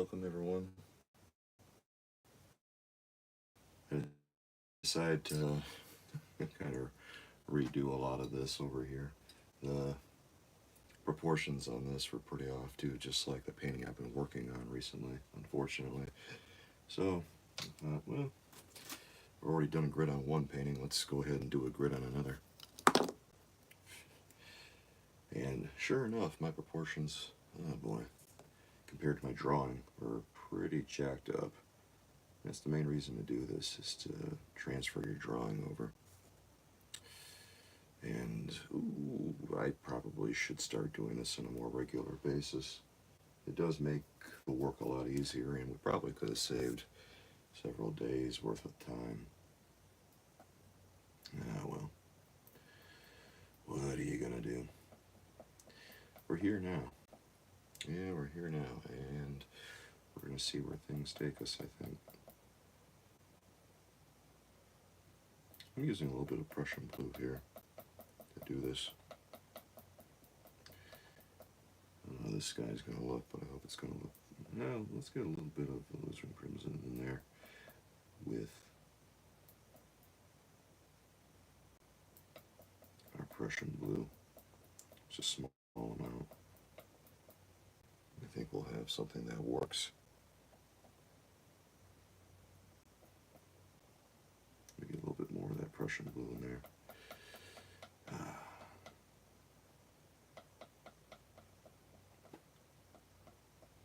Welcome everyone. I decided to kind of redo a lot of this over here. The proportions on this were pretty off too, just like the painting I've been working on recently, unfortunately. So, well, I've already done a grid on one painting. Let's go ahead and do a grid on another. And sure enough, my proportions, oh boy, compared to my drawing, were pretty jacked up. That's the main reason to do this, is to transfer your drawing over. And ooh, I probably should start doing this on a more regular basis. It does make the work a lot easier, and we probably could have saved several days worth of time. Ah, well, what are you gonna do? We're here now. Yeah, we're here now, and we're gonna see where things take us, I think. I'm using a little bit of Prussian blue here to do this. I don't know how this sky's gonna look, but I hope it's gonna look. No, let's get a little bit of alizarin crimson in there with our Prussian blue. It's a small amount. I think we'll have something that works. Maybe a little bit more of that Prussian blue in there. I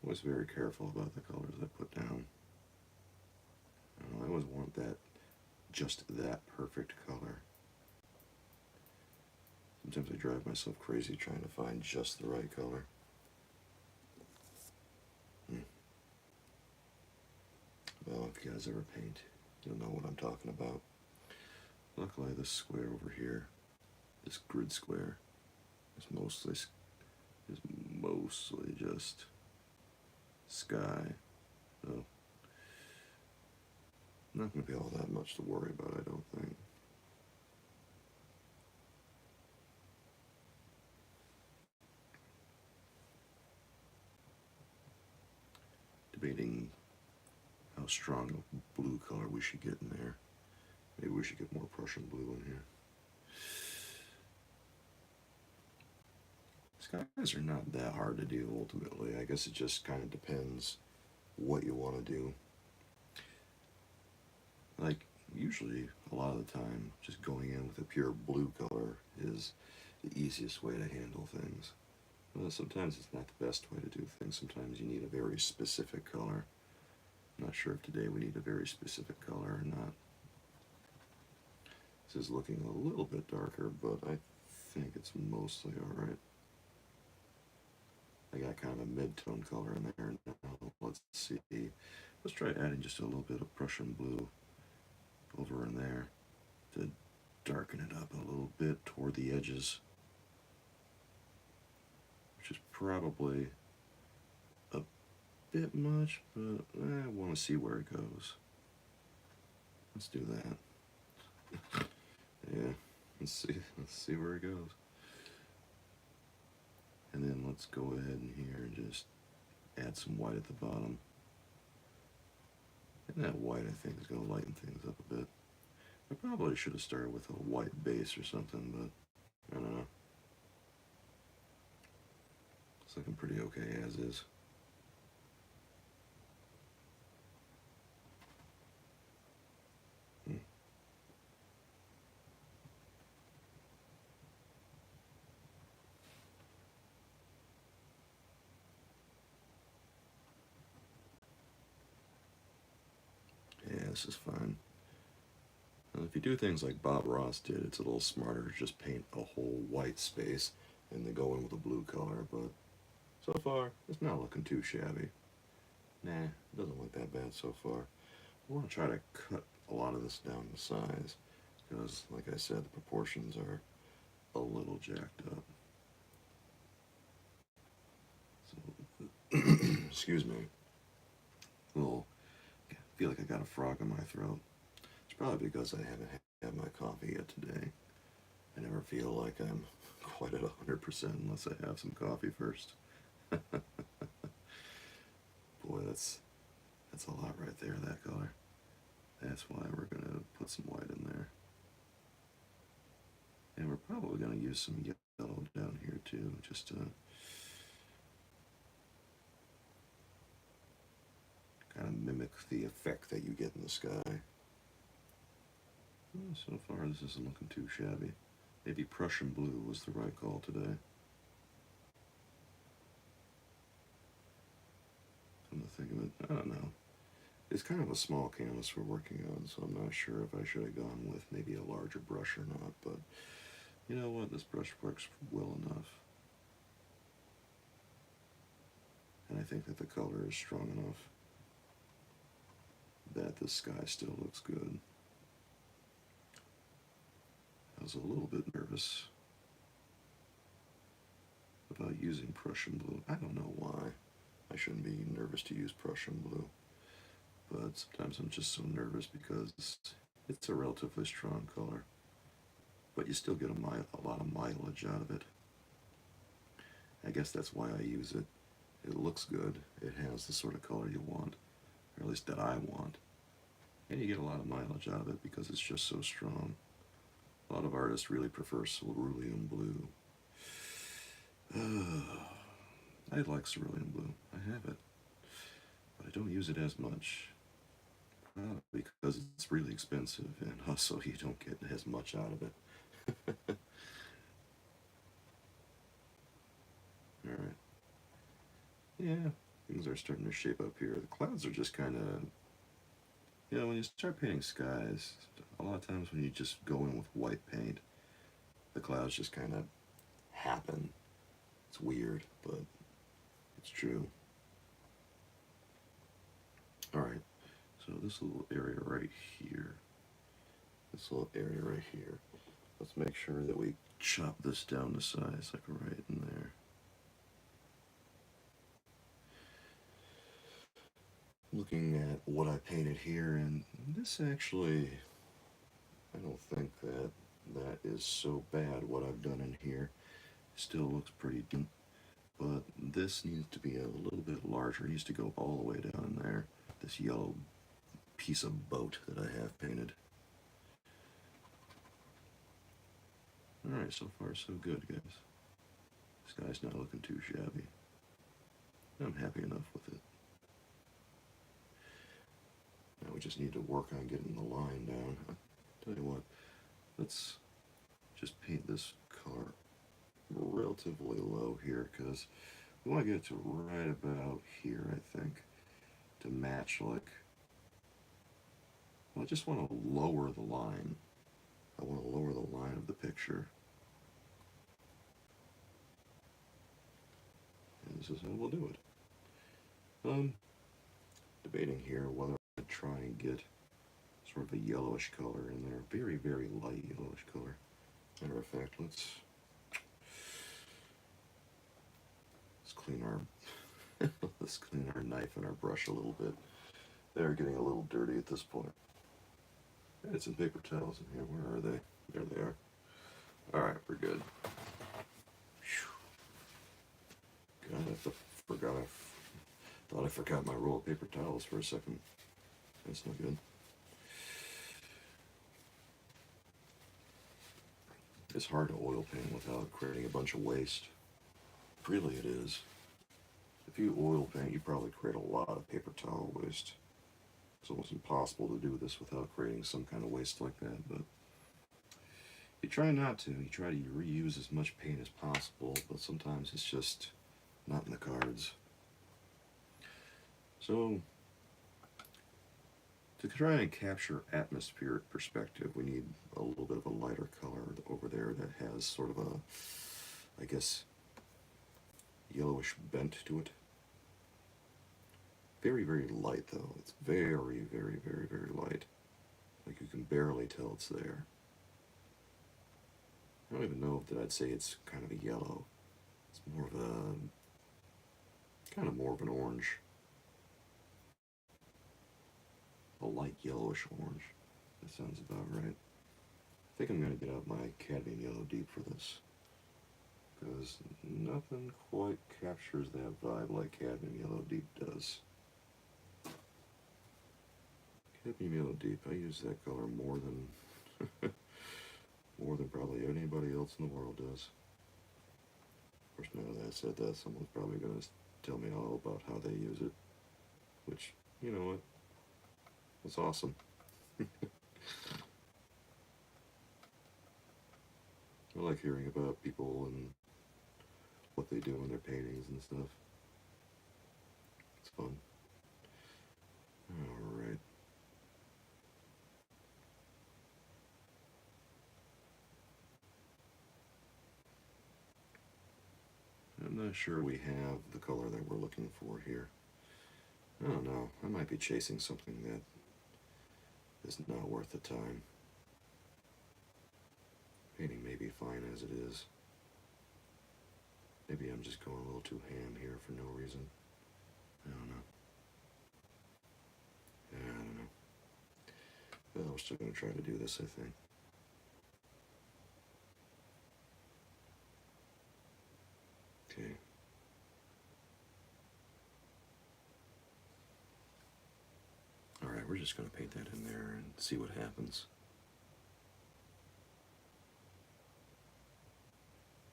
was very careful about the colors I put down. I always want that, just that perfect color. Sometimes I drive myself crazy trying to find just the right color. Well, if you guys ever paint, you'll know what I'm talking about. Luckily, this square over here, this grid square, is mostly just sky. So, not going to be all that much to worry about, I don't think. Debating how strong a blue color we should get in there. Maybe we should get more Prussian blue in here. Skies are not that hard to do ultimately. I guess it just kind of depends what you want to do. Like, usually, a lot of the time, just going in with a pure blue color is the easiest way to handle things. Well, sometimes it's not the best way to do things. Sometimes you need a very specific color. I'm not sure if today we need a very specific color or not. This is looking a little bit darker, but I think it's mostly alright. I got kind of a mid-tone color in there now. Let's see. Let's try adding just a little bit of Prussian blue over in there to darken it up a little bit toward the edges, which is probably a bit much, but I want to see where it goes. Let's do that. Yeah, let's see where it goes. And then let's go ahead in here and just add some white at the bottom. And that white, I think, is going to lighten things up a bit. I probably should have started with a white base or something, but I don't know. It's looking pretty okay as is. Yeah, this is fine. If you do things like Bob Ross did, it's a little smarter to just paint a whole white space and then go in with a blue color, but so far, it's not looking too shabby. Nah, it doesn't look that bad so far. I want to try to cut a lot of this down to size, because, like I said, the proportions are a little jacked up. So, excuse me. I feel like I got a frog in my throat. It's probably because I haven't had my coffee yet today. I never feel like I'm quite at 100% unless I have some coffee first. Boy, that's a lot right there, that color. That's why we're going to put some white in there. And we're probably going to use some yellow down here too, just to kind of mimic the effect that you get in the sky. Well, so far this isn't looking too shabby. Maybe Prussian blue was the right call today. Come to think of it, I don't know. It's kind of a small canvas we're working on, so I'm not sure if I should have gone with maybe a larger brush or not, but you know what, this brush works well enough. And I think that the color is strong enough that the sky still looks good. I was a little bit nervous about using Prussian blue. I don't know why. I shouldn't be nervous to use Prussian blue, but sometimes I'm just so nervous because it's a relatively strong color, but you still get a lot of mileage out of it. I guess that's why I use it. It looks good. It has the sort of color you want, or at least that I want. And you get a lot of mileage out of it because it's just so strong. A lot of artists really prefer cerulean blue. I like cerulean blue. I have it. But I don't use it as much. Because it's really expensive, and also you don't get as much out of it. Alright. Yeah, things are starting to shape up here. The clouds are just kind of, you know, when you start painting skies, a lot of times when you just go in with white paint, the clouds just kind of happen. It's weird, but it's true. Alright, so this little area right here, let's make sure that we chop this down to size, like right in there. Looking at what I painted here, and this actually, I don't think that that is so bad what I've done in here. Still looks pretty deep, but this needs to be a little bit larger. It needs to go all the way down in there, this yellow piece of boat that I have painted. Alright, so far so good, guys. This guy's not looking too shabby. I'm happy enough with it. Now we just need to work on getting the line down. I'll tell you what, let's just paint this color relatively low here, because we want to get it to right about here, I think, to match, like, well, I just want to lower the line. I want to lower the line of the picture. And this is how we'll do it. Debating here whether I try and get sort of a yellowish color in there, very, very light yellowish color. Matter of fact, let's clean our let's clean our knife and our brush a little bit. They're getting a little dirty at this point. I had some paper towels in here. Where are they? There they are. Alright, we're good. God, thought I forgot my roll of paper towels for a second. That's not good. It's hard to oil paint without creating a bunch of waste. Really it is. If you oil paint, you probably create a lot of paper towel waste. It's almost impossible to do this without creating some kind of waste like that, but you try not to. You try to reuse as much paint as possible, but sometimes it's just not in the cards. So, to try and capture atmospheric perspective, we need a little bit of a lighter color over there that has sort of a, I guess, yellowish bent to it. Very, very light though. It's very, very, very, very light. Like you can barely tell it's there. I don't even know that I'd say it's kind of a yellow. It's more of a, kind of more of an orange. A light yellowish orange. That sounds about right. I think I'm going to get out my cadmium yellow deep for this, because nothing quite captures that vibe like cadmium yellow deep does. Cadmium Deep. I use that color more than more than probably anybody else in the world does. Of course, now that I said that, someone's probably going to tell me all about how they use it, which, you know what, it's awesome. I like hearing about people and what they do in their paintings and stuff. It's fun. Alright. I'm not sure we have the color that we're looking for here. I don't know. I might be chasing something that is not worth the time. Painting may be fine as it is. Maybe I'm just going a little too ham here for no reason. I don't know. Yeah, I don't know. But we're still going to try to do this, I think. Okay. Alright, we're just going to paint that in there and see what happens.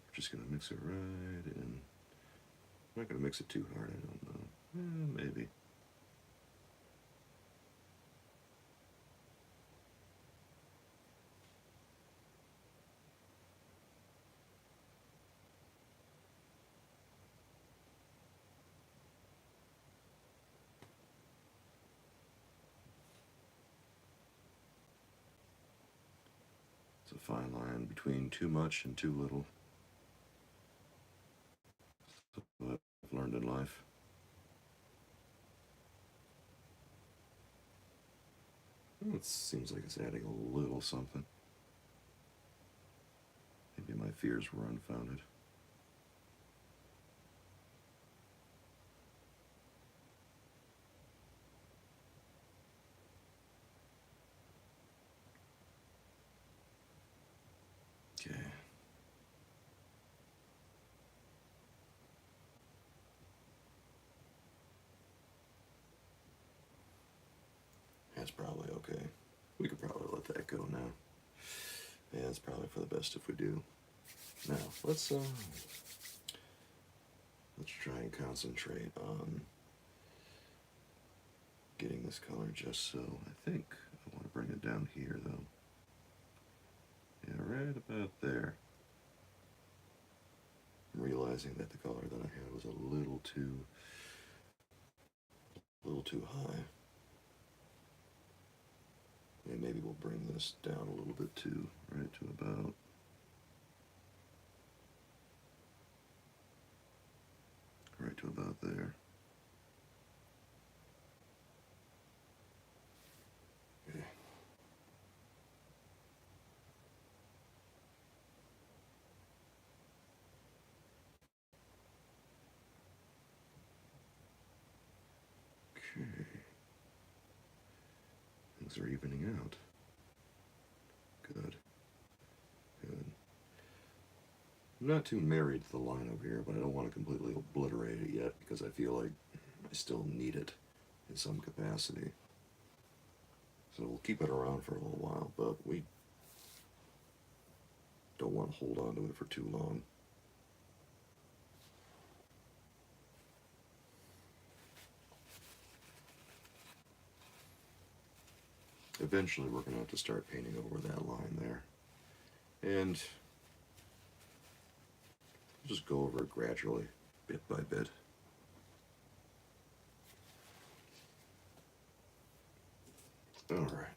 We're just going to mix it right in. I'm not going to mix it too hard, I don't know. Maybe. It's a fine line between too much and too little. That's what I've learned in life. It seems like it's adding a little something. Maybe my fears were unfounded. Okay. That's probably okay. We could probably let that go now. Yeah, it's probably for the best if we do. Now, let's try and concentrate on getting this color just so. I think I want to bring it down here, though. Yeah, right about there. I'm realizing that the color that I had was a little too high. And maybe we'll bring this down a little bit too, right to about there. Okay. Okay. Things are evening out. Good. Good. I'm not too married to the line over here, but I don't want to completely obliterate it yet because I feel like I still need it in some capacity. So we'll keep it around for a little while, but we don't want to hold on to it for too long. Eventually we're going to have to start painting over that line there. And just go over it gradually, bit by bit. All right.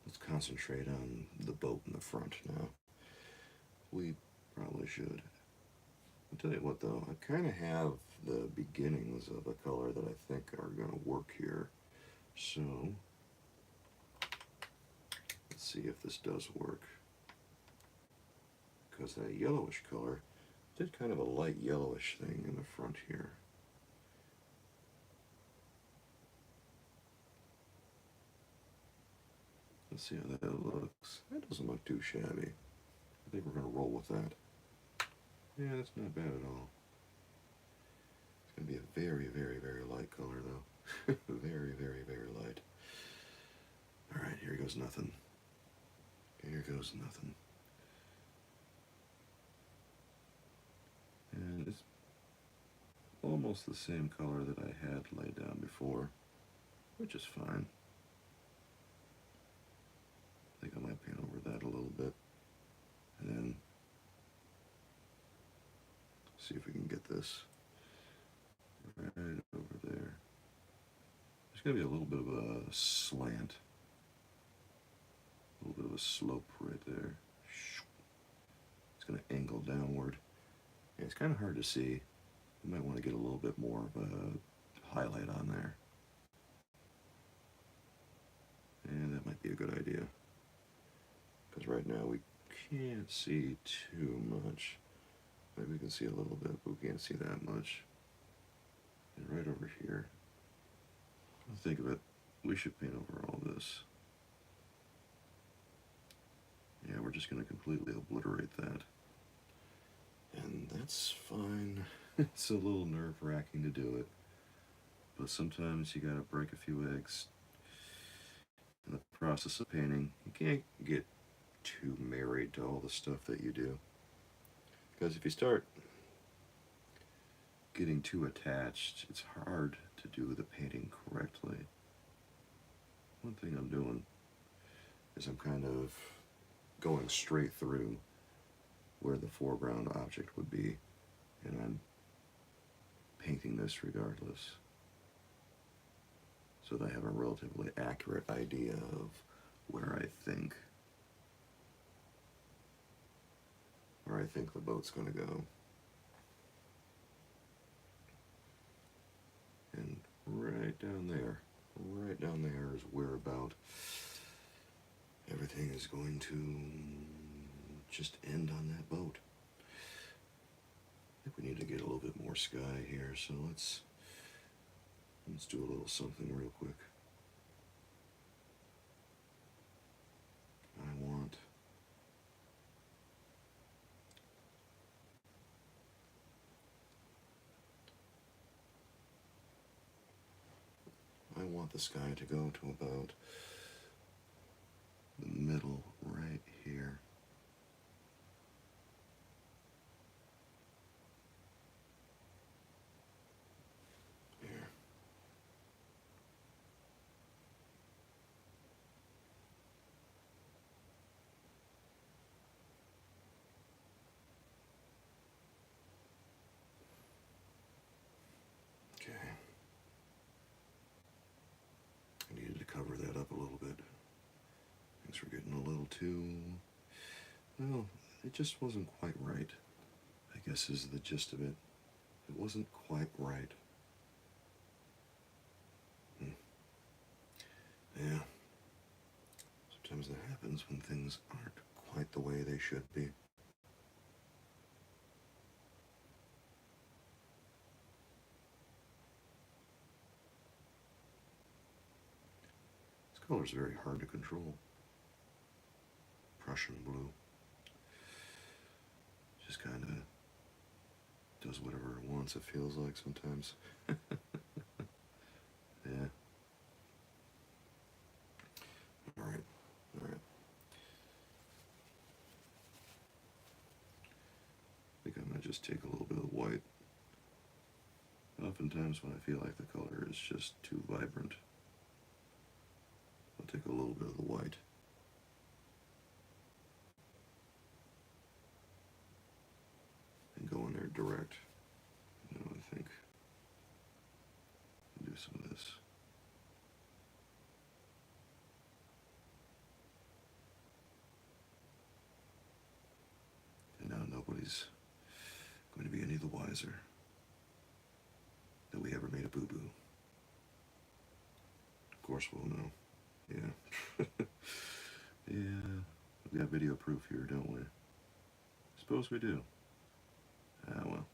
Let's concentrate on the boat in the front now. We probably should. I'll tell you what though, I kind of have the beginnings of a color that I think are going to work here. So, let's see if this does work. Because that yellowish color did kind of a light yellowish thing in the front here. Let's see how that looks. That doesn't look too shabby. I think we're going to roll with that. Yeah, that's not bad at all. It's going to be a very, very, very light color, though. Very, very, very light. All right, here goes nothing. Here goes nothing. And it's almost the same color that I had laid down before, which is fine. I think I might paint over that a little bit, and then see if we can get this right over there. There's going to be a little bit of a slant, a little bit of a slope right there. It's going to angle downward. Yeah, it's kind of hard to see. You might want to get a little bit more of a highlight on there. And that might be a good idea. Because right now we can't see too much. Maybe we can see a little bit, but we can't see that much. And right over here, think of it, we should paint over all this. Yeah, we're just going to completely obliterate that. And that's fine. It's a little nerve-wracking to do it. But sometimes you gotta break a few eggs in the process of painting. You can't get too married to all the stuff that you do. Because if you start getting too attached, it's hard to do the painting correctly. One thing I'm doing is I'm kind of going straight through where the foreground object would be, and I'm painting this regardless, so that I have a relatively accurate idea of where I think the boat's going to go. And right down there is where about everything is going to just end on that boat. I think we need to get a little bit more sky here, so let's do a little something real quick. I want the sky to go to about the middle right here. Here. Okay. I needed to cover that up a little bit. Things were getting a little too, well, it just wasn't quite right, I guess is the gist of it. It wasn't quite right. Yeah. Sometimes that happens when things aren't quite the way they should be. This color is very hard to control. Prussian blue. Just kind of does whatever it wants, it feels like sometimes. Yeah. Alright. I think I might just take a little bit of white. Oftentimes when I feel like the color is just too vibrant, I'll take a little bit of the white. And go in there direct. I think I'll do some of this. And now nobody's going to be any the wiser that we ever made a boo-boo. Of course we'll know. Yeah. Yeah. We've got video proof here, don't we? Suppose we do. Ah, well.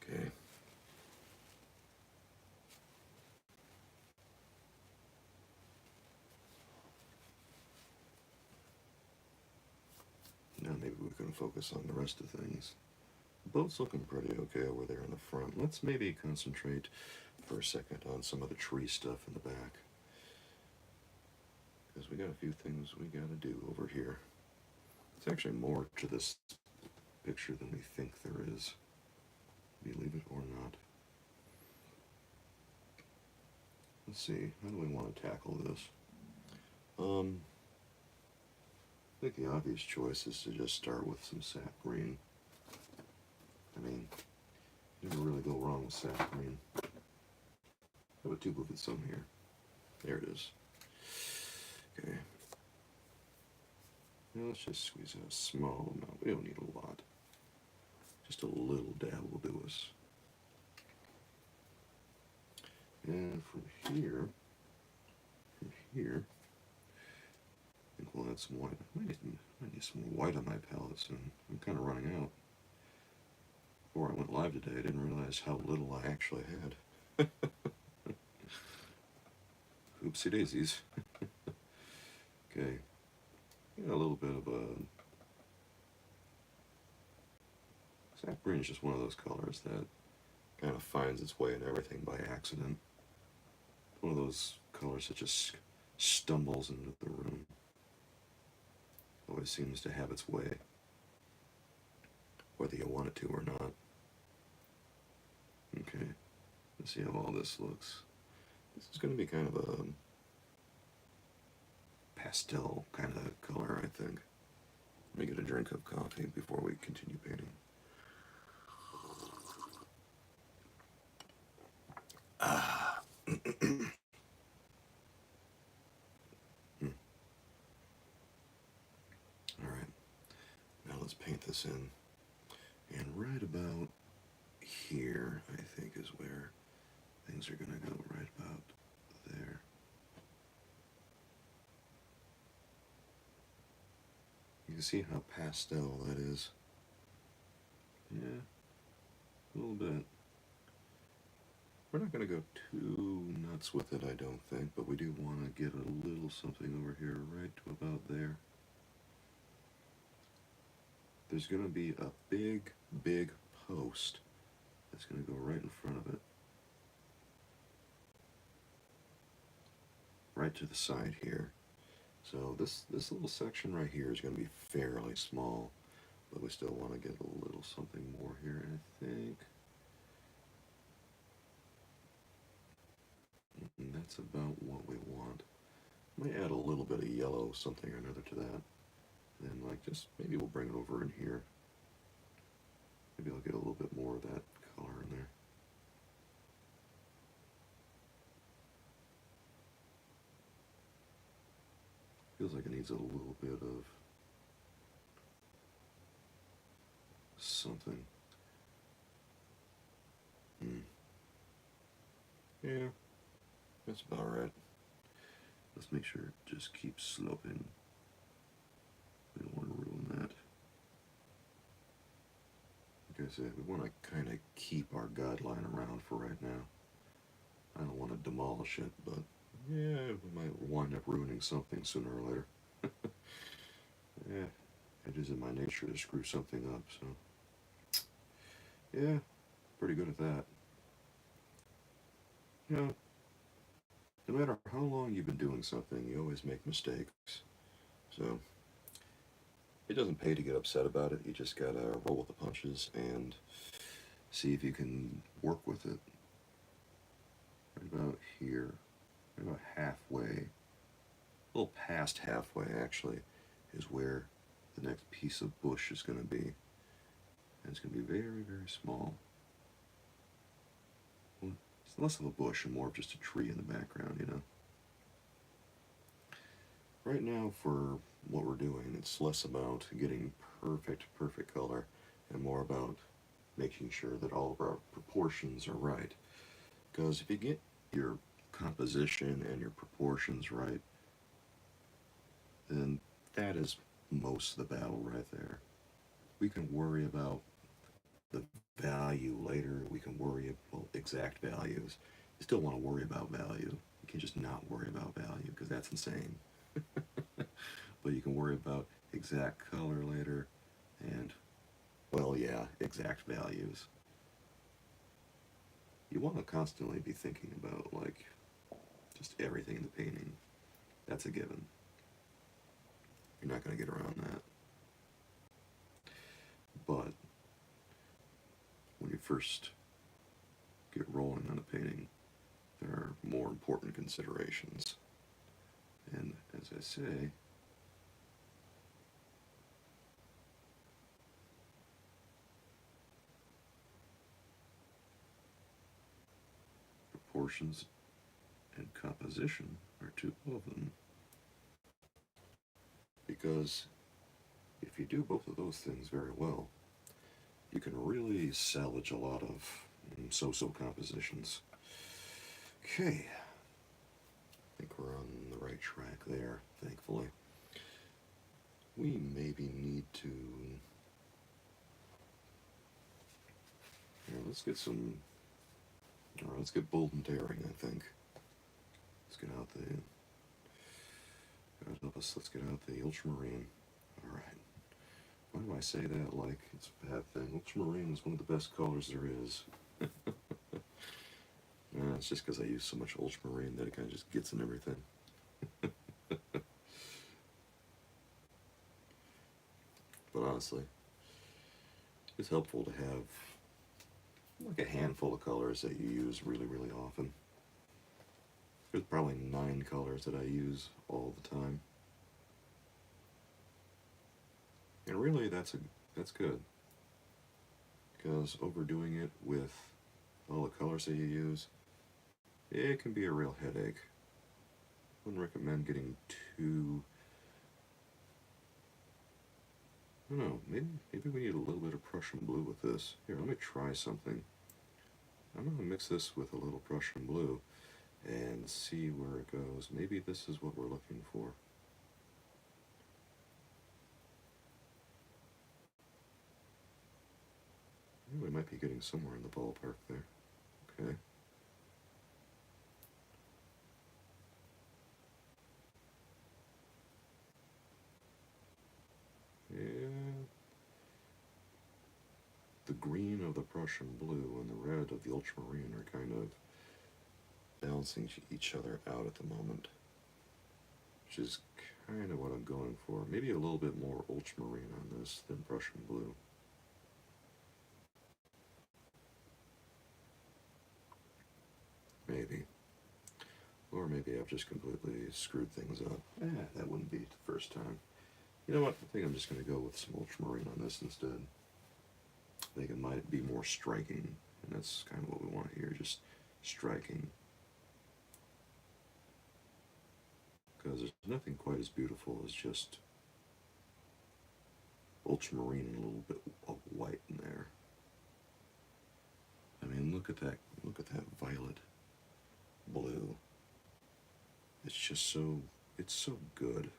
Okay. focus on the rest of things. The boat's looking pretty okay over there in the front. Let's maybe concentrate for a second on some of the tree stuff in the back, because we got a few things we got to do over here. It's actually more to this picture than we think there is, believe it or not. Let's see, how do we want to tackle this? I think the obvious choice is to just start with some sap green. I mean, you never really go wrong with sap green. How about 2 of it some here? There it is. Okay. Now let's just squeeze out a small amount. We don't need a lot. Just a little dab will do us. And from here, I think we'll add some white. I might need some more white on my palette soon. I'm kind of running out. Before I went live today, I didn't realize how little I actually had. Oopsie daisies. Okay. Got a little bit of a... Sap green is just one of those colors that kind of finds its way in everything by accident. One of those colors that just stumbles into the room. Always seems to have its way, whether you want it to or not. Okay, let's see how all this looks. This is going to be kind of a pastel kind of color, I think. Let me get a drink of coffee before we continue painting. Ah. Alright, now let's paint this in. And right about here, I think, is where things are going to go, right about there. You can see how pastel that is. Yeah, a little bit. We're not going to go too nuts with it, I don't think, but we do want to get a little something over here, right to about there. There's going to be a big, big post that's going to go right in front of it. Right to the side here. So this little section right here is going to be fairly small, but we still want to get a little something more here, I think. And that's about what we want. Might add a little bit of yellow, something or another to that. And then, like, just maybe we'll bring it over in here. Maybe I'll get a little bit more of that color in there. Feels like it needs a little bit of something. Yeah, that's about right. Let's make sure it just keeps sloping. We don't want to ruin that. Like I said, we want to kind of keep our guideline around for right now. I don't want to demolish it, but yeah, we might wind up ruining something sooner or later. Yeah, it is in my nature to screw something up, so yeah, pretty good at that. You know, no matter how long you've been doing something, you always make mistakes. So it doesn't pay to get upset about it. You just gotta roll with the punches and see if you can work with it. Right about here, right about halfway, a little past halfway actually, is where the next piece of bush is going to be. And it's going to be very, very small. Well, it's less of a bush and more of just a tree in the background, you know. Right now, for what we're doing, it's less about getting perfect color and more about making sure that all of our proportions are right. Because if you get your composition and your proportions right, then that is most of the battle right there. We can worry about the value later. We can worry about exact values. You still want to worry about value. You can't just not worry about value because that's insane. But you can worry about exact color later And, well, yeah, exact values. You want to constantly be thinking about, like, just everything in the painting. That's a given. You're not going to get around that. But when you first get rolling on a painting, there are more important considerations. And as I say, proportions and composition are two of them. Because if you do both of those things very well, you can really salvage a lot of so-so compositions. Okay, I think we're on the right track there, thankfully. We maybe need to... Here, let's get some... Alright, let's get bold and daring, I think. Let's get out the... God help us, let's get out the ultramarine. Alright. Why do I say that like it's a bad thing? Ultramarine is one of the best colors there is. It's just because I use so much ultramarine that it kind of just gets in everything. But honestly, it's helpful to have like a handful of colors that you use really, really often. There's probably 9 colors that I use all the time. And really, that's good. Because overdoing it with all the colors that you use, it can be a real headache. I wouldn't recommend getting too... I don't know, maybe we need a little bit of Prussian blue with this. Here, let me try something. I'm going to mix this with a little Prussian blue and see where it goes. Maybe this is what we're looking for. We might be getting somewhere in the ballpark there. Okay. Yeah. The green of the Prussian blue and the red of the ultramarine are kind of balancing each other out at the moment, which is kind of what I'm going for. Maybe a little bit more ultramarine on this than Prussian blue. Maybe. Or maybe I've just completely screwed things up. That wouldn't be the first time. You know what? I think I'm just going to go with some ultramarine on this instead. I think it might be more striking, and that's kind of what we want here, just striking. Because there's nothing quite as beautiful as just ultramarine and a little bit of white in there. I mean, look at that violet blue. It's just so, it's so good.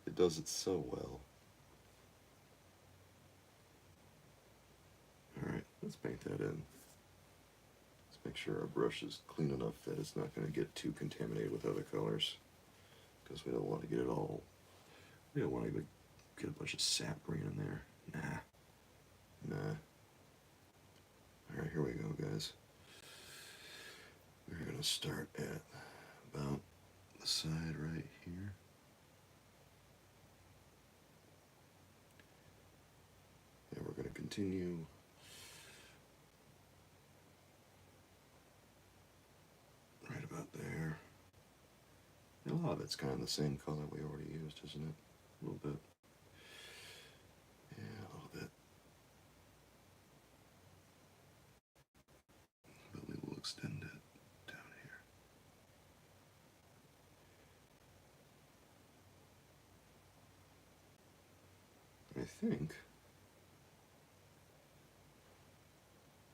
It does it so well. Alright, let's paint that in. Let's make sure our brush is clean enough that it's not going to get too contaminated with other colors. Because we don't want to get it all, we don't want to get a bunch of sap green in there. Nah. Alright, here we go, guys. We're going to start at about the side right here. And we're going to continue right about there. And a lot of it's kind of the same color we already used, isn't it? A little bit. Yeah, a little bit. But we will extend it down here. I think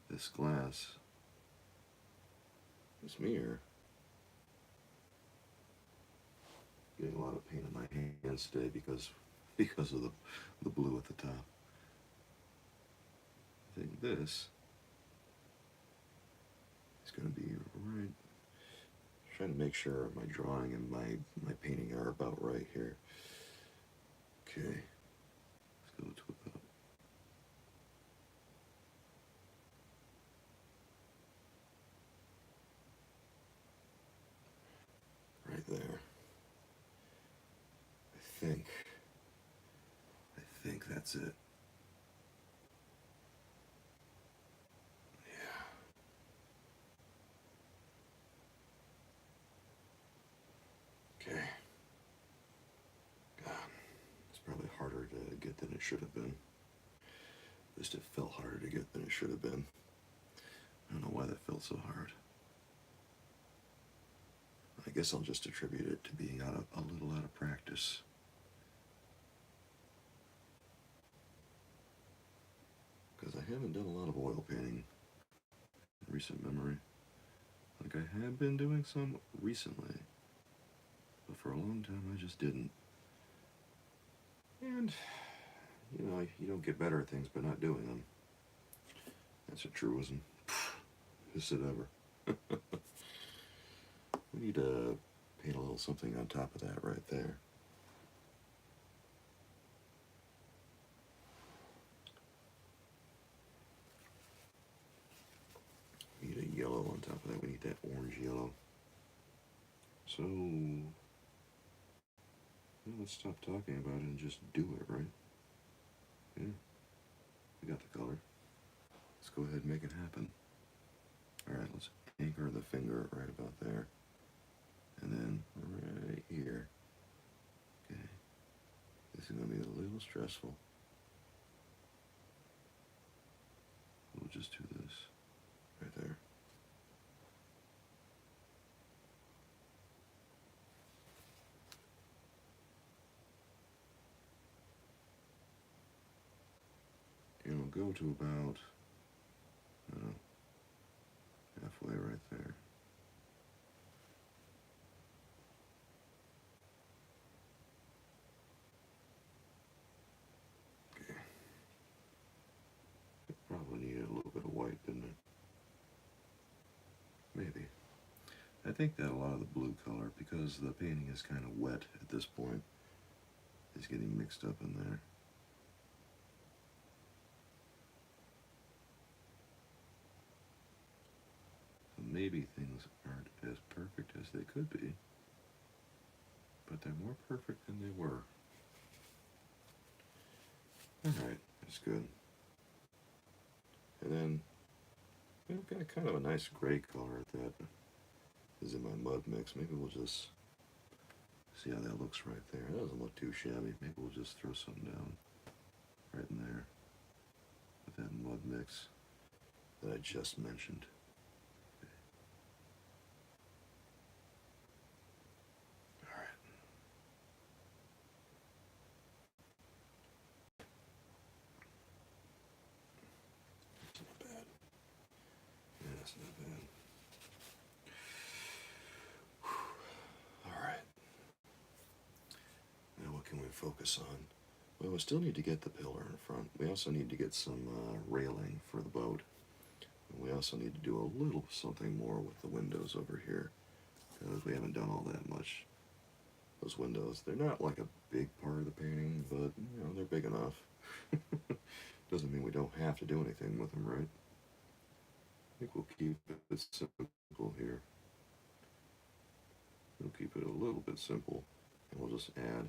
this glass, this mirror, getting a lot of paint on my hands today because of the blue at the top. I think this is going to be right. Trying to make sure my drawing and my painting are about right here. Okay, let's go to about right there. I think, I think that's it. Yeah. Okay. God, it's probably harder to get than it should have been. At least it felt harder to get than it should have been. I don't know why that felt so hard. I guess I'll just attribute it to being a little out of practice. Because I haven't done a lot of oil painting in recent memory. Like I have been doing some recently, but for a long time I just didn't. And, you know, you don't get better at things by not doing them. That's a truism. Is it ever? We need to paint a little something on top of that right there. We need a yellow on top of that. We need that orange yellow. So, well, let's stop talking about it and just do it, right? Yeah, we got the color. Let's go ahead and make it happen. Alright, let's anchor the finger right about there. And then right here. Okay. This is going to be a little stressful. We'll just do this right there. And we'll go to about, I don't know, halfway right there. Okay. It probably needed a little bit of white, didn't it? Maybe. I think that a lot of the blue color, because the painting is kind of wet at this point, is getting mixed up in there. So maybe things aren't as perfect as they could be, but they're more perfect than they were. Alright, that's good. And then, we've got kind of a nice gray color that is in my mud mix. Maybe we'll just see how that looks right there. That doesn't look too shabby. Maybe we'll just throw something down right in there with that mud mix that I just mentioned. Alright. That's not bad. Yeah, that's not bad. Alright. Now what can we focus on? Well, we still need to get the pillar in front. We also need to get some railing for the boat. And we also need to do a little something more with the windows over here, because we haven't done all that much. Those windows, they're not like a big part of the painting, but, you know, they're big enough. Doesn't mean we don't have to do anything with them, right? I think we'll keep it simple here. We'll keep it a little bit simple, and we'll just add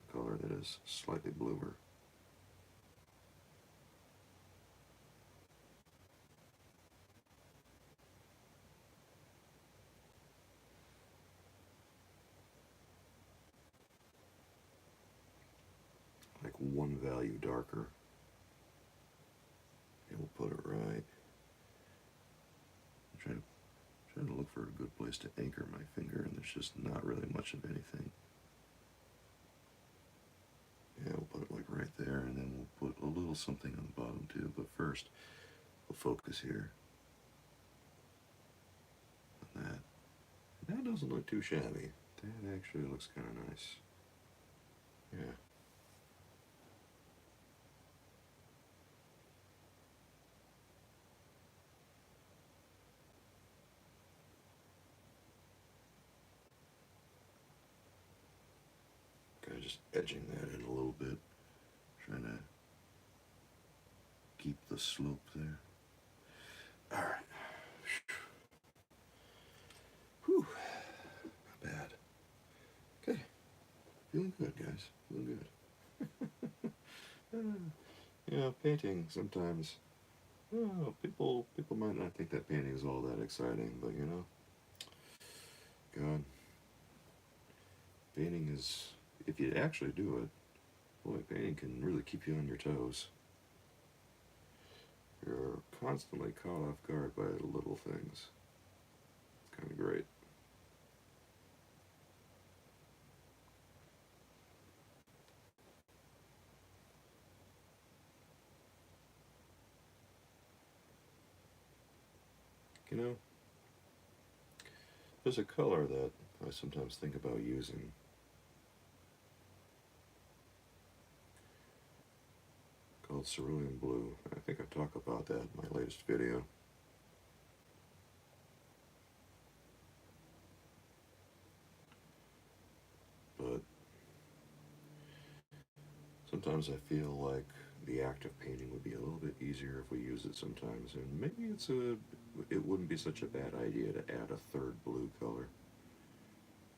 a color that is slightly bluer. Like one value darker. And we'll put it right. I'm trying to look for a good place to anchor my finger, and there's just not really much of anything. Yeah, we'll put it like right there, and then we'll put a little something on the bottom too. But first, we'll focus here on that. That doesn't look too shabby. That actually looks kind of nice. Yeah. Kind of just edging that in keep the slope there. Alright. Whew. Not bad. Okay. Feeling good, guys. Feeling good. Painting sometimes. People might not think that painting is all that exciting, but God, painting is, if you actually do it, boy, painting can really keep you on your toes. You're constantly caught off guard by little things. It's kind of great. You know, there's a color that I sometimes think about using. Called cerulean blue. I think I talk about that in my latest video. But sometimes I feel like the act of painting would be a little bit easier if we use it sometimes, and maybe it wouldn't be such a bad idea to add a third blue color.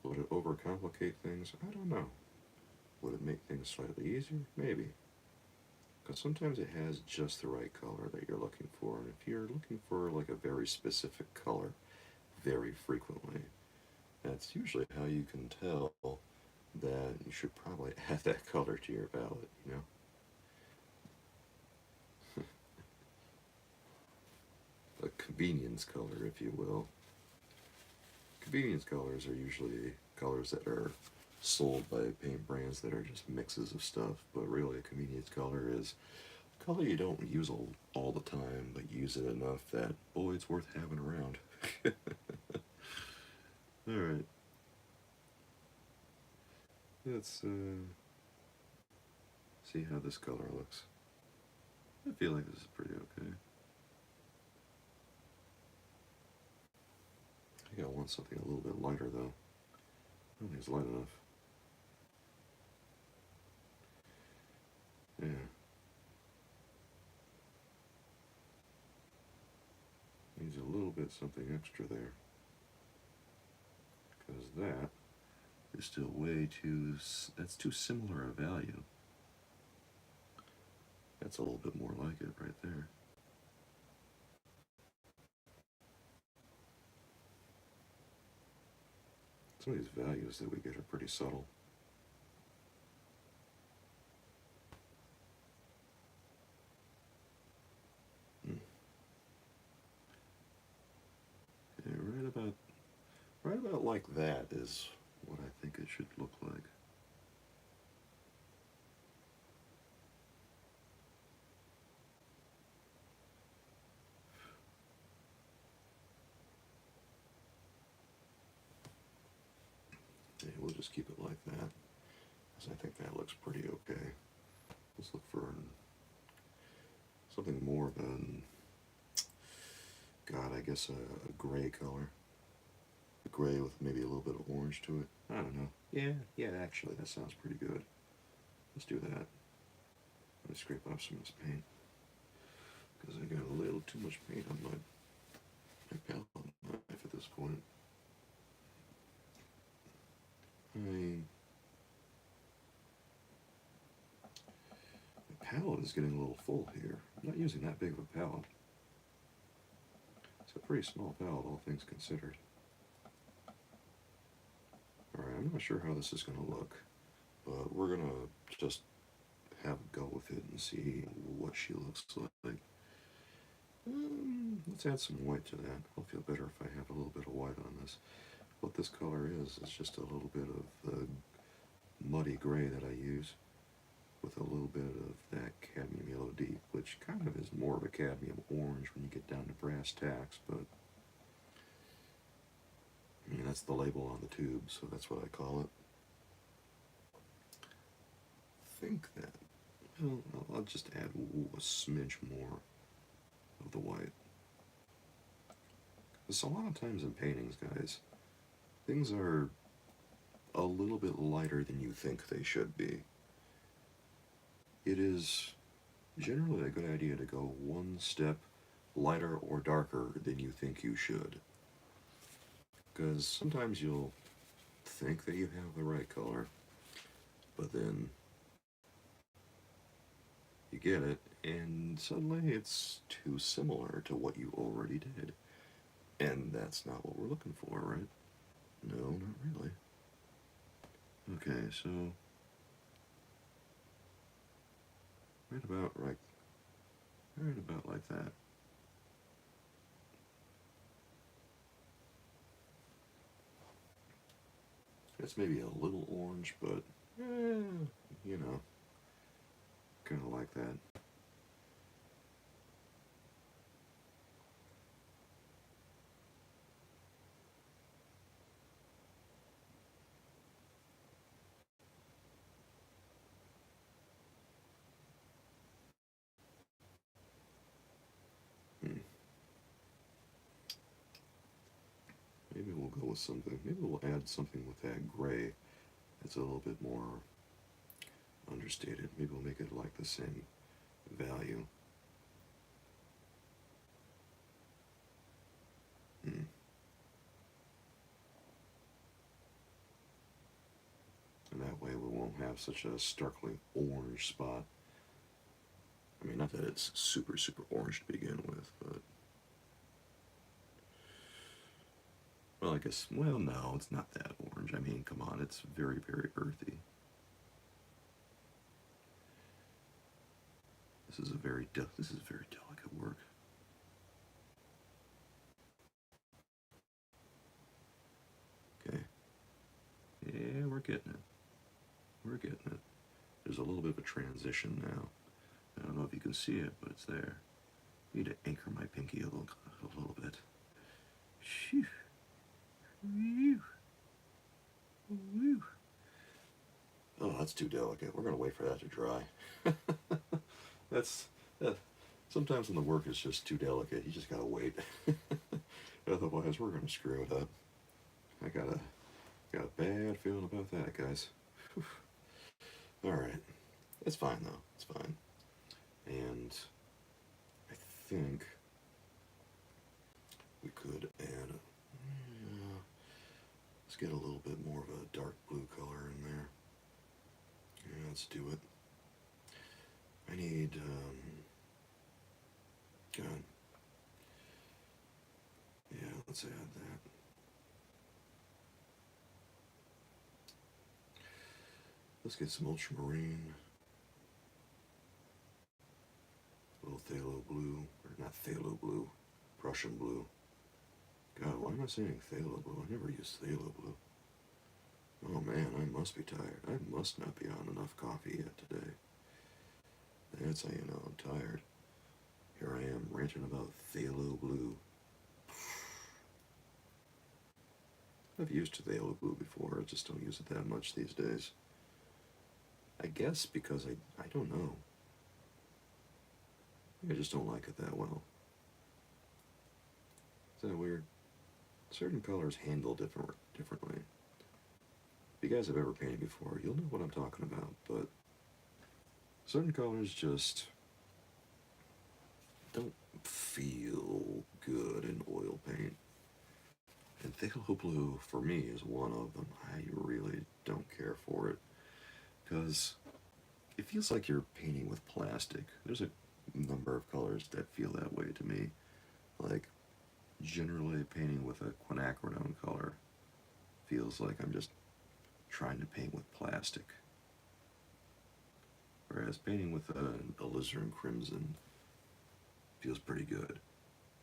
Would it overcomplicate things? I don't know. Would it make things slightly easier? Maybe. Because sometimes it has just the right color that you're looking for, and if you're looking for like a very specific color very frequently, that's usually how you can tell that you should probably add that color to your palette. A convenience color, if you will. Convenience colors are usually colors that are sold by paint brands that are just mixes of stuff, but really a convenience color is a color you don't use all the time, but use it enough that, boy, it's worth having around. Alright. Let's see how this color looks. I feel like this is pretty okay. I think I want something a little bit lighter, though. I don't think it's light enough. Yeah. Needs a little bit something extra there. Because that is still that's too similar a value. That's a little bit more like it right there. Some of these values that we get are pretty subtle. Hmm. Yeah, right about like that is what I think it should look like. Yeah, we'll just keep it like that, because I think that looks pretty okay. Let's look for something more than, God, I guess a gray color. A gray with maybe a little bit of orange to it. I don't know. Yeah, actually, that sounds pretty good. Let's do that. Let me scrape off some of this paint, because I got a little too much paint on my palette knife at this point. The palette is getting a little full here. I'm not using that big of a palette. It's a pretty small palette, all things considered. Alright, I'm not sure how this is going to look, but we're going to just have a go with it and see what she looks like. Let's add some white to that. I'll feel better if I have a little bit of white on this. What this color is just a little bit of the muddy gray that I use with a little bit of that cadmium yellow deep, which kind of is more of a cadmium orange when you get down to brass tacks, but I mean, that's the label on the tube, so that's what I call it. I think that, well, I'll just add a smidge more of the white. Because a lot of times in paintings, guys, things are a little bit lighter than you think they should be. It is, generally a good idea to go one step lighter or darker than you think you should. Because sometimes you'll think that you have the right color, but then you get it, and suddenly it's too similar to what you already did. And that's not what we're looking for, right? No, not really. Okay, so right, right about like that. It's maybe a little orange, but you know, kind of like that. Hmm. Maybe we'll go with something. Maybe we'll add something with that gray. It's a little bit more understated. Maybe we'll make it like the same value. Hmm. And that way we won't have such a starkly orange spot. I mean, not that it's super, super orange to begin with, but. Well, I guess, well, no, it's not that orange. I mean, come on, it's very, very earthy. This is very delicate work. Okay. Yeah, we're getting it. We're getting it. There's a little bit of a transition now. I don't know if you can see it, but it's there. I need to anchor my pinky a little bit. Shoo. Whew. Whew. Oh, that's too delicate. We're gonna wait for that to dry. that's that. Sometimes when the work is just too delicate, you just gotta wait. Otherwise, we're gonna screw it up. I got a bad feeling about that, guys. Whew. All right, it's fine though. It's fine. And I think we could add. Let's get a little bit more of a dark blue color in there. Yeah, let's do it. I need. God. Yeah, let's add that. Let's get some ultramarine. A little phthalo blue, or not phthalo blue, Prussian blue. God, why am I saying phthalo blue? I never use phthalo blue. Oh man, I must be tired. I must not be on enough coffee yet today. That's how you know I'm tired. Here I am ranting about phthalo blue. I've used phthalo blue before, I just don't use it that much these days. I guess because I don't know. I just don't like it that well. Is that weird? Certain colors handle differently. If you guys have ever painted before, you'll know what I'm talking about, but certain colors just don't feel good in oil paint. And phthalo blue, for me, is one of them. I really don't care for it because it feels like you're painting with plastic. There's a number of colors that feel that way to me. Like, generally painting with a quinacridone color feels like I'm just trying to paint with plastic. Whereas painting with a alizarin crimson feels pretty good.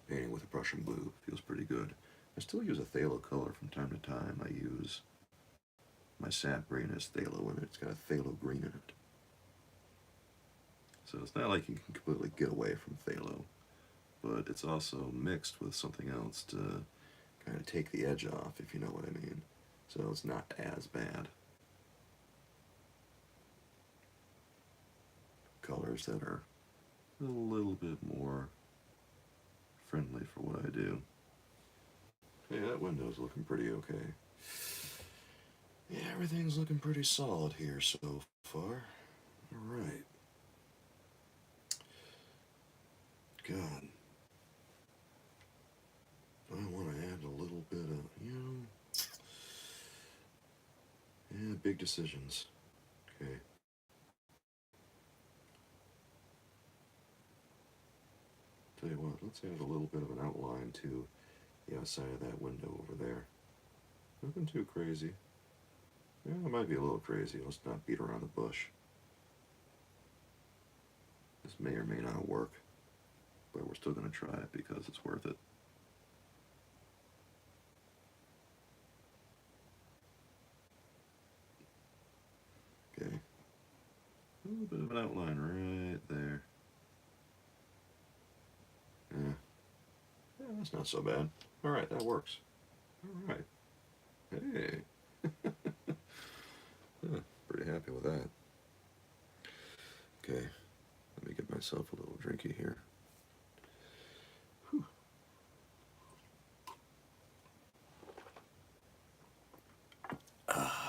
Painting with a Prussian blue feels pretty good. I still use a phthalo color from time to time. I use my sap green as phthalo in it. It's got a phthalo green in it. So it's not like you can completely get away from phthalo, but it's also mixed with something else to kind of take the edge off, if you know what I mean. So it's not as bad. Colors that are a little bit more friendly for what I do. Hey, that window's looking pretty okay. Yeah, everything's looking pretty solid here so far. Alright. big decisions. Okay. Tell you what, let's add a little bit of an outline to the outside of that window over there. Nothing too crazy. Yeah, it might be a little crazy. Let's not beat around the bush. This may or may not work, but we're still going to try it because it's worth it. Okay. A little bit of an outline right there. Yeah. Yeah, that's not so bad. All right, that works. All right. Hey. Huh, pretty happy with that. Okay, let me get myself a little drinky here. Whew. Ah.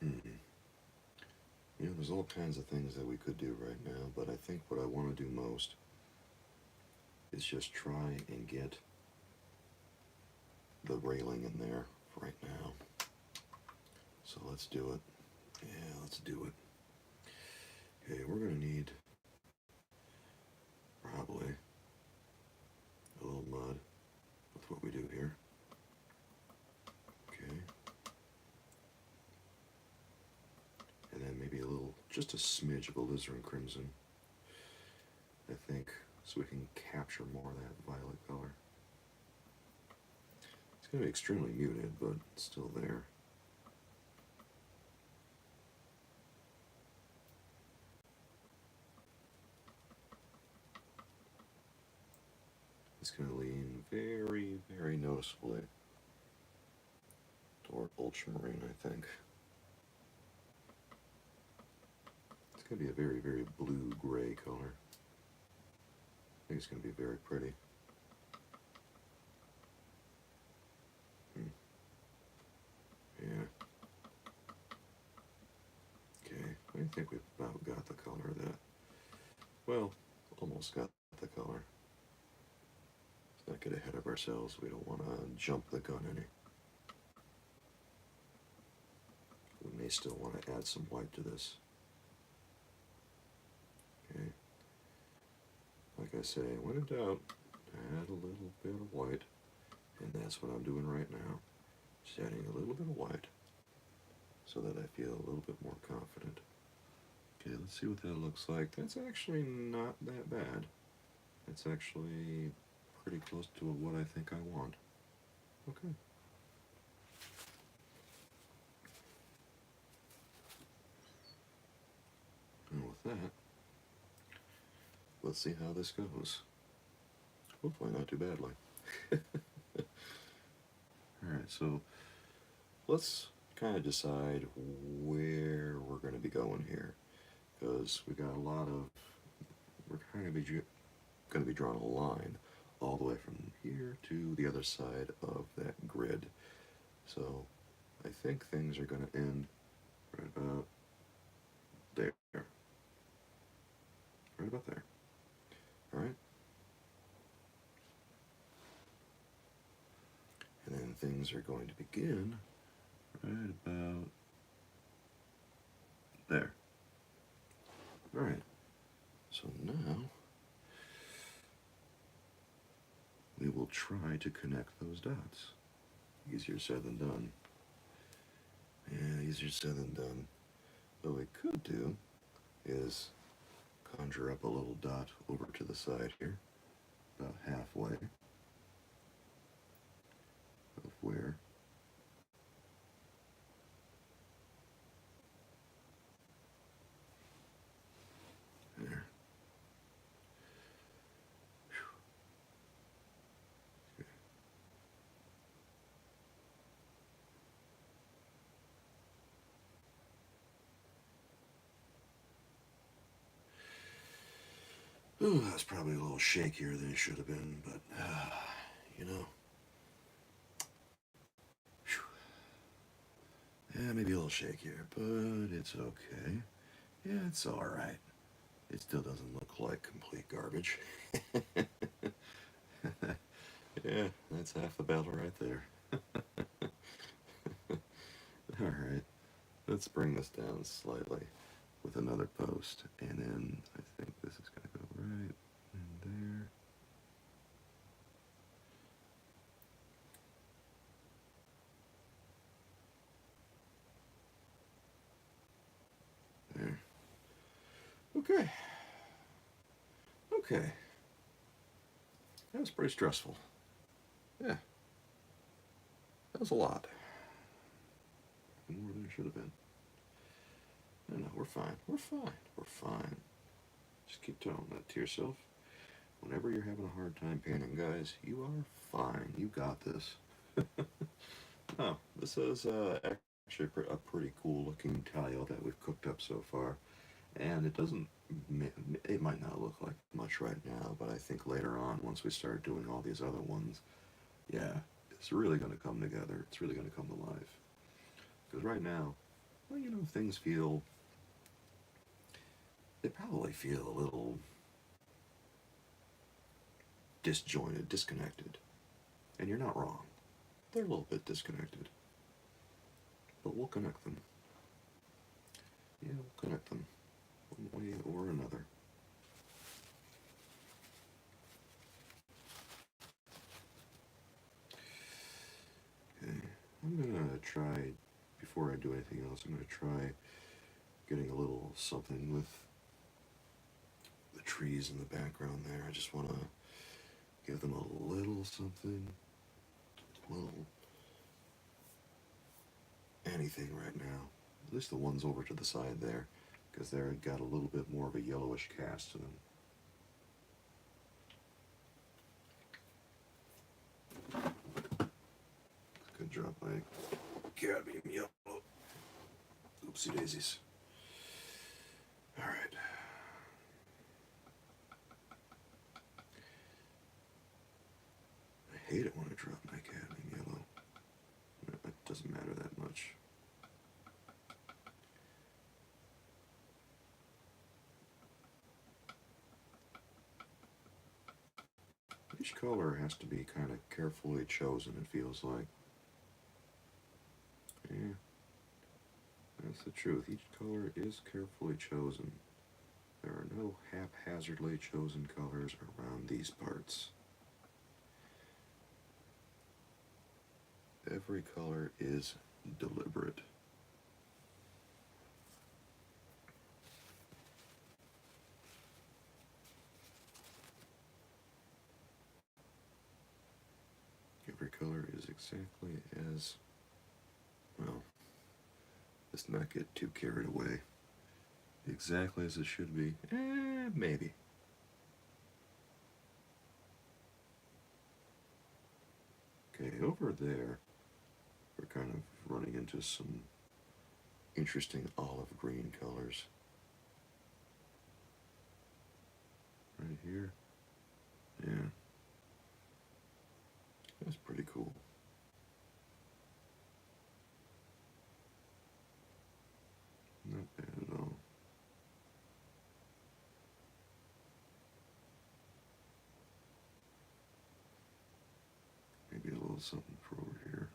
Mm. You know, there's all kinds of things that we could do right now, but I think what I want to do most is just try and get the railing in there right now. So let's do it. Yeah, let's do it. Okay, we're going to need probably a little mud with what we do here. Okay. And then maybe a little, just a smidge of alizarin crimson, I think, so we can capture more of that violet color. It's going to be extremely muted, but it's still there. It's going to lean very, very noticeably toward ultramarine, I think. It's going to be a very, very blue-gray color. I think it's going to be very pretty. Yeah. Okay, I think we've about got the color of that. Well, almost got the color. Let's not get ahead of ourselves. We don't want to jump the gun any. We may still want to add some white to this. Okay. Like I say, when in doubt, add a little bit of white. And that's what I'm doing right now. Just adding a little bit of white so that I feel a little bit more confident. Okay, let's see what that looks like. That's actually not that bad. It's actually pretty close to what I think I want. Okay. And with that, let's see how this goes. Hopefully not too badly. Alright, so let's kind of decide where we're going to be going here. Because we got a lot of, we're kind of going to be drawing a line all the way from here to the other side of that grid. So I think things are going to end right about there. Right about there. Alright? And then things are going to begin right about there. Alright. So now we will try to connect those dots. Easier said than done. Yeah, easier said than done. What we could do is conjure up a little dot over to the side here, about halfway of where there. Ooh, that's probably a little shakier than it should have been, but you know, Yeah, maybe a little shakier, but it's okay. Yeah, it's alright. It still doesn't look like complete garbage. Yeah, that's half the battle right there. Alright, let's bring this down slightly with another post, and then I think this is going to go right in there. There. Okay. Okay. That was pretty stressful. Yeah, that was a lot. More than it should have been. No, no, we're fine. We're fine. We're fine. Just keep telling that to yourself. Whenever you're having a hard time painting, guys, you are fine. You got this. Oh, this is actually a pretty cool looking tile that we've cooked up so far. And it doesn't, it might not look like much right now, but I think later on, once we start doing all these other ones, yeah, it's really going to come together. It's really going to come to life. Because right now, well, you know, things feel, they probably feel a little disjointed, disconnected. And you're not wrong. They're a little bit disconnected. But we'll connect them. Yeah, we'll connect them one way or another. Okay, I'm gonna try, before I do anything else, I'm gonna try getting a little something with the trees in the background there. I just wanna give them a little something, a little anything right now. At least the ones over to the side there, because they're got a little bit more of a yellowish cast to them. Good job, my cadmium yellow. Oopsie daisies. All right. I hate it when I drop my cadmium yellow. It doesn't matter that much. Each color has to be kind of carefully chosen, it feels like. Yeah, that's the truth. Each color is carefully chosen. There are no haphazardly chosen colors around these parts. Every color is deliberate. Every color is exactly as, well, let's not get too carried away. Exactly as it should be. Maybe. Okay, over there, we're kind of running into some interesting olive green colors. Right here. Yeah. That's pretty cool. Not bad at all. Maybe a little something for over here.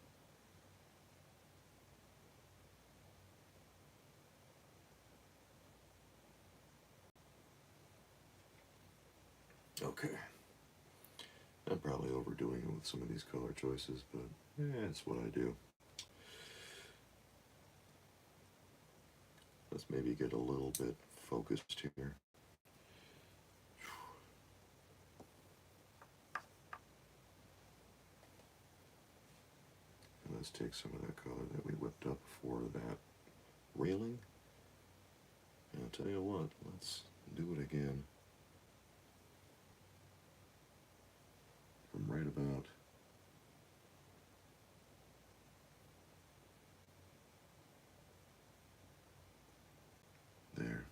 Okay. I'm probably overdoing it with some of these color choices, but yeah, it's what I do. Let's maybe get a little bit focused here. And let's take some of that color that we whipped up for that railing. And I'll tell you what, let's do it again. From right about there,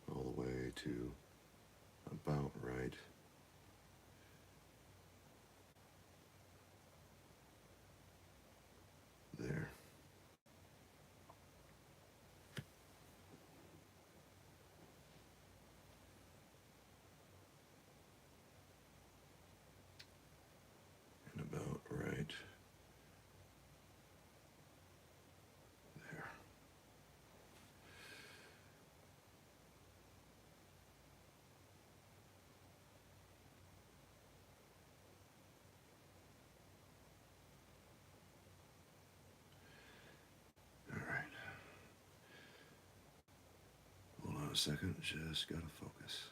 all the way to about right there. on a second, just gotta focus.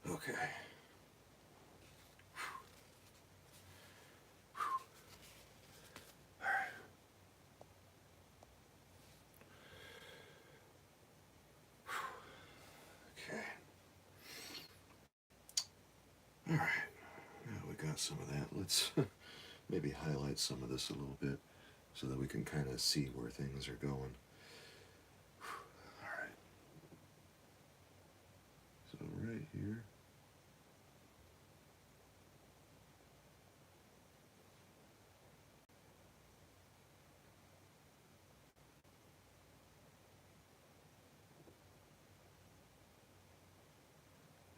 Okay. Okay. All right. Now we got some of that. Let's maybe highlight some of this a little bit so that we can kind of see where things are going. All right. So right here.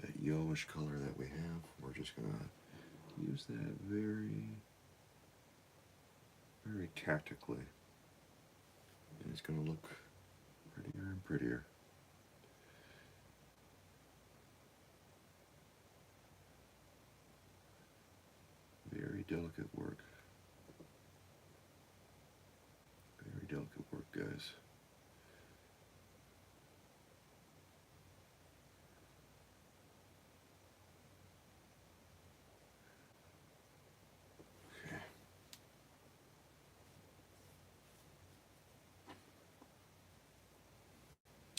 That yellowish color that we have, we're just gonna use that very, very tactically. And it's gonna look prettier and prettier. Very delicate work. Very delicate work, guys. Okay.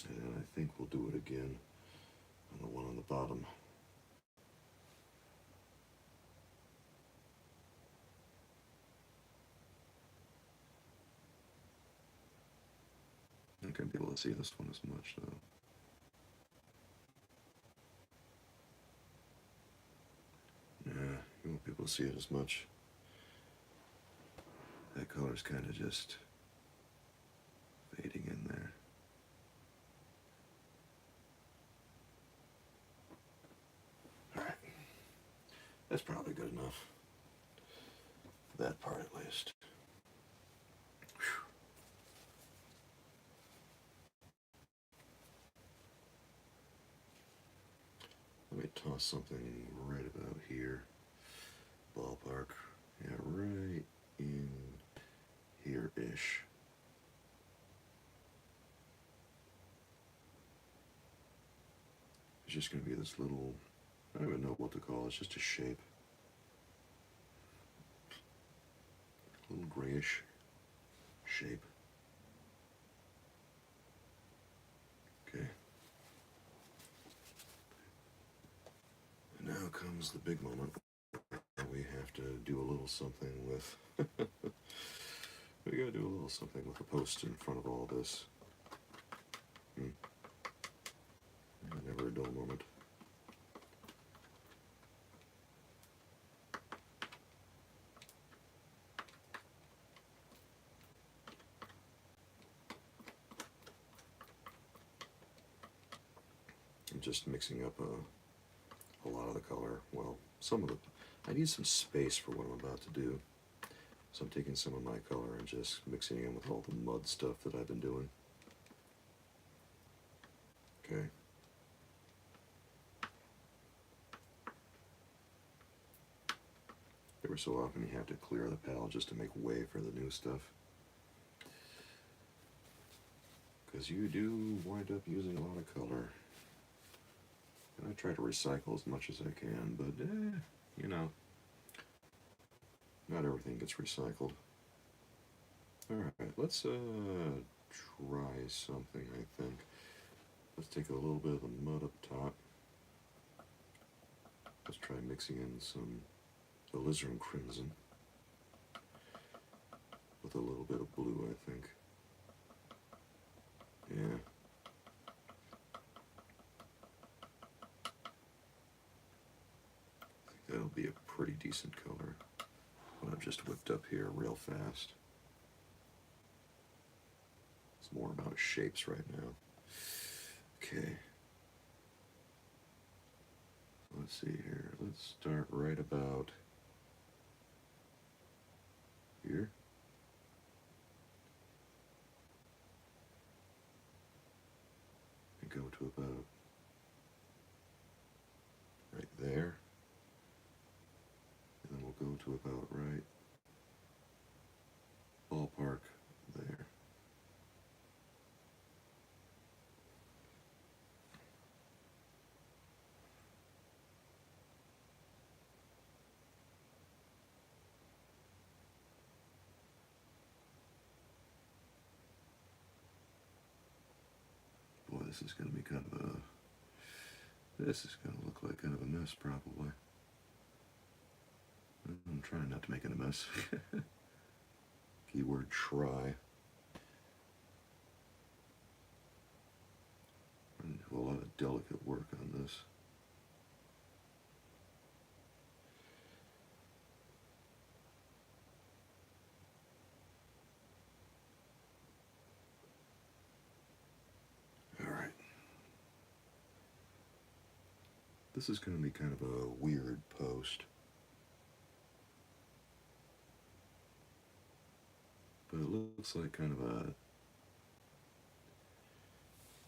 And then I think we'll do it again on the one on the bottom. I'm not gonna be able to see this one as much though. Yeah, you won't be able to see it as much. That color's kind of just fading in there. All right, that's probably good enough. For that part at least. Whew. Let me toss something right about here. Ballpark. Yeah, right in here-ish. It's just going to be this little, I don't even know what to call it, it's just a shape. A little grayish shape. Okay. And now comes the big moment. We have to do a little something with, we gotta do a little something with the post in front of all this. Never a dull moment. I'm just mixing up a lot of the color. Well, some of it. I need some space for what I'm about to do. So I'm taking some of my color and just mixing it in with all the mud stuff that I've been doing. Okay. Every so often you have to clear the palette just to make way for the new stuff. Because you do wind up using a lot of color. And I try to recycle as much as I can, but you know, not everything gets recycled. Alright, let's try something, I think. Let's take a little bit of the mud up top. Let's try mixing in some alizarin crimson with a little bit of blue, I think. Yeah. I think that'll be a pretty decent color. What I've just whipped up here real fast. It's more about shapes right now. Okay. Let's see here. Let's start right about here. And go to about right there. And then we'll go to about right this is going to be kind of a, this is going to look like kind of a mess probably. I'm trying not to make it a mess. Keyword try. I do a lot of delicate work on this. Alright. This is going to be kind of a weird post. But it looks like kind of a,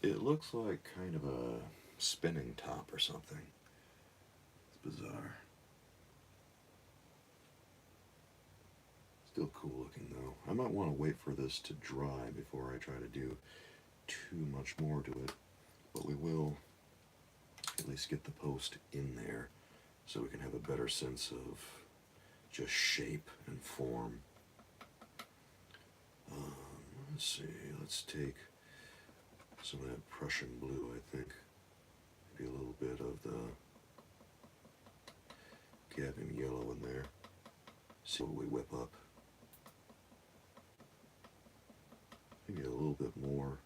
it looks like kind of a spinning top or something. It's bizarre. Still cool looking though. I might want to wait for this to dry before I try to do too much more to it. But we will at least get the post in there so we can have a better sense of just shape and form. Let's see, let's take some of that Prussian blue, I think. Maybe a little bit of the cadmium yellow in there. See what we whip up. Maybe a little bit more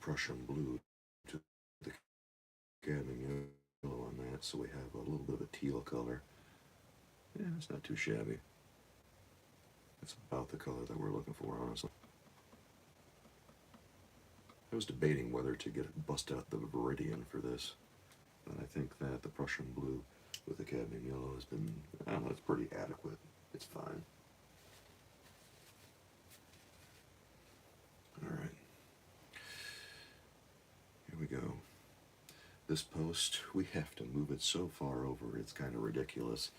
Prussian blue to the cadmium yellow on that, so we have a little bit of a teal color. Yeah, it's not too shabby. It's about the color that we're looking for, honestly. I was debating whether to bust out the Viridian for this, but I think that the Prussian blue with the cadmium yellow has been, I don't know, it's pretty adequate. It's fine. Alright. Here we go. This post, we have to move it so far over, it's kind of ridiculous.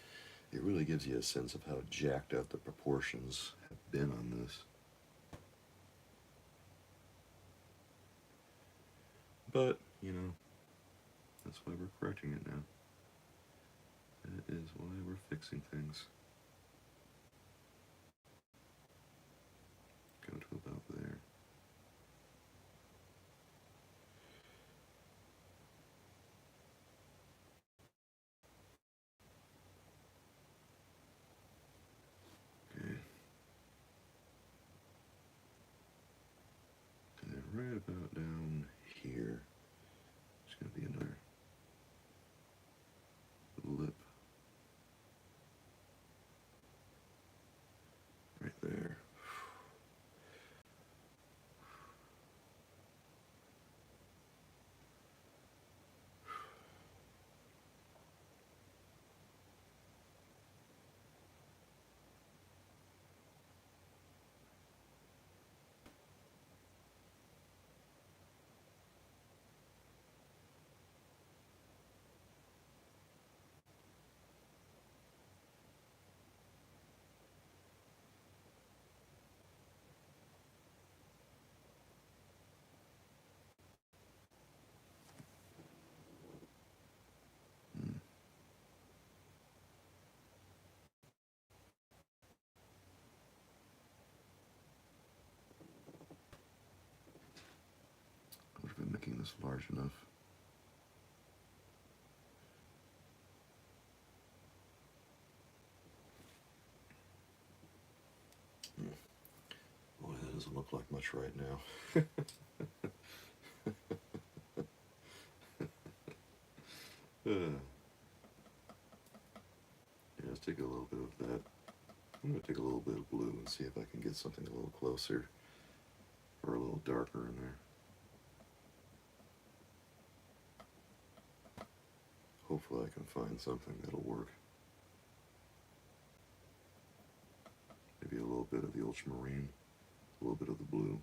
It really gives you a sense of how jacked up the proportions have been on this. But, you know, that's why we're correcting it now. That is why we're fixing things. Go to about there. Okay. And then right about down here, there's going to be another lip. Right there. Hmm. I would have been making this large enough. Boy, that doesn't look like much right now. Yeah, let's take a little bit of that. I'm going to take a little bit of blue and see if I can get something a little closer or a little darker in there. Hopefully I can find something that'll work. Maybe a little bit of the ultramarine, a little bit of the blue.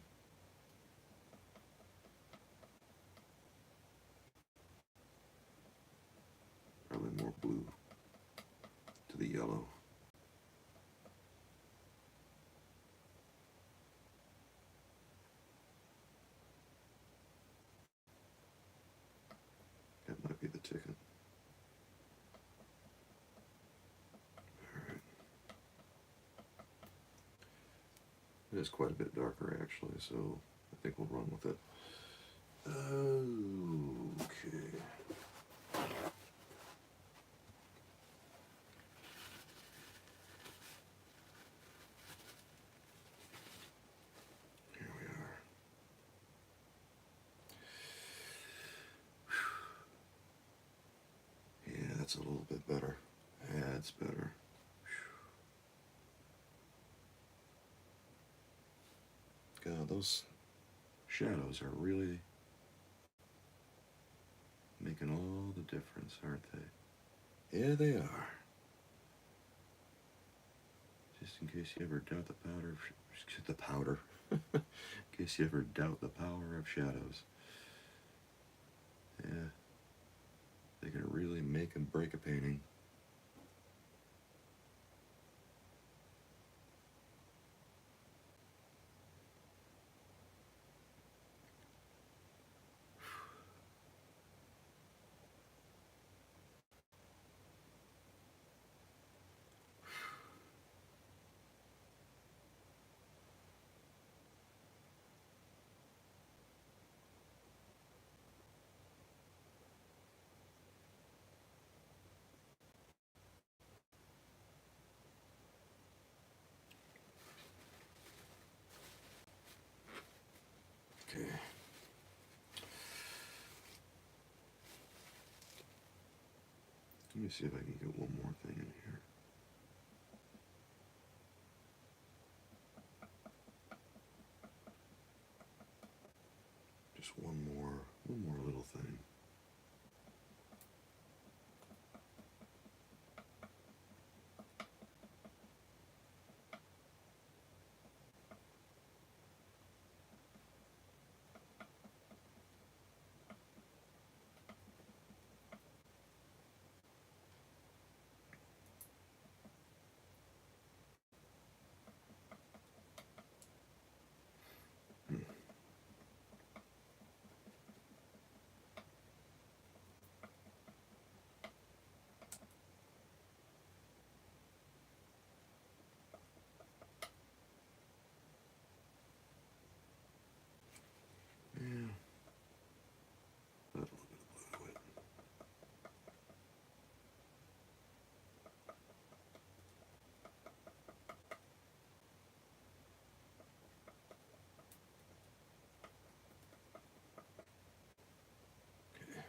Probably more blue to the yellow. That might be the ticket. Alright. It is quite a bit darker actually, so think we'll run with it. Okay. Here we are. Yeah, that's a little bit better. That's better. God, those shadows are really making all the difference, aren't they? Yeah, they are. Just in case you ever doubt the powder. In case you ever doubt the power of shadows. Yeah, they can really make and break a painting. Okay. Let me see if I can get one more thing in here. Just one more little thing. Yeah. Add a little bit of blue to it. Okay.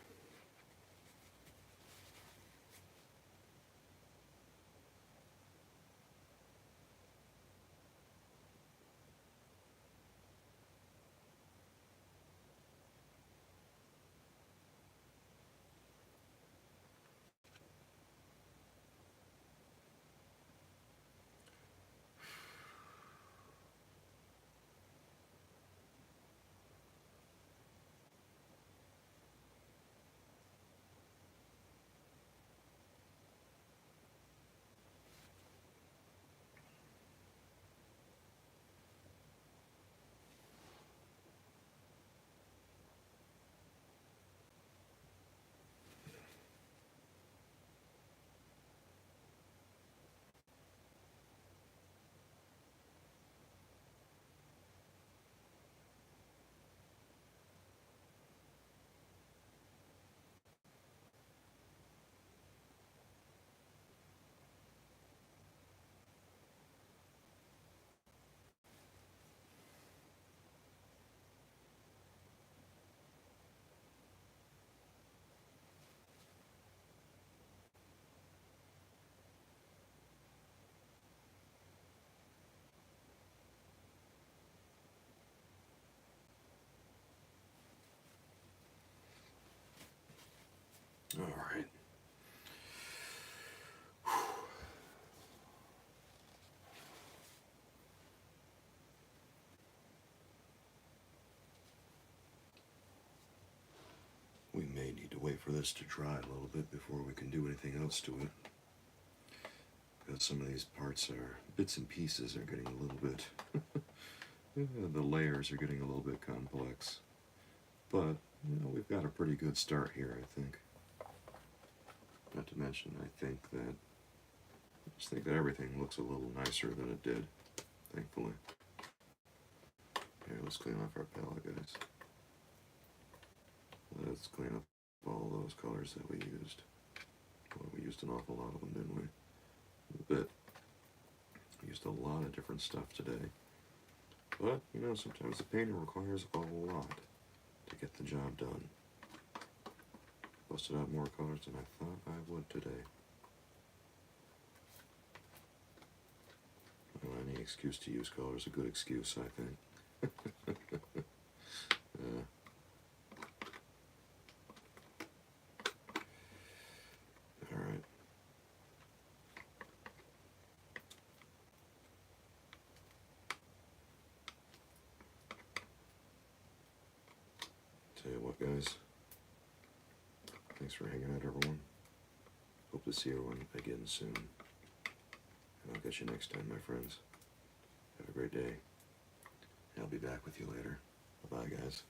All right. We may need to wait for this to dry a little bit before we can do anything else to it. Because some of these parts are, bits and pieces are getting a little bit, the layers are getting a little bit complex. But, we've got a pretty good start here, I think. Not to mention, I just think that everything looks a little nicer than it did, thankfully. Here, let's clean off our palette, guys. Let's clean up all those colors that we used. Well, we used an awful lot of them, didn't we? A bit. We used a lot of different stuff today. But, you know, sometimes the painting requires a lot to get the job done. Busted out more colors than I thought I would today. Well, any excuse to use color is a good excuse, I think. Alright. Tell you what, guys. Thanks for hanging out, everyone. Hope to see everyone again soon. And I'll catch you next time, my friends. Have a great day. I'll be back with you later. Bye-bye, guys.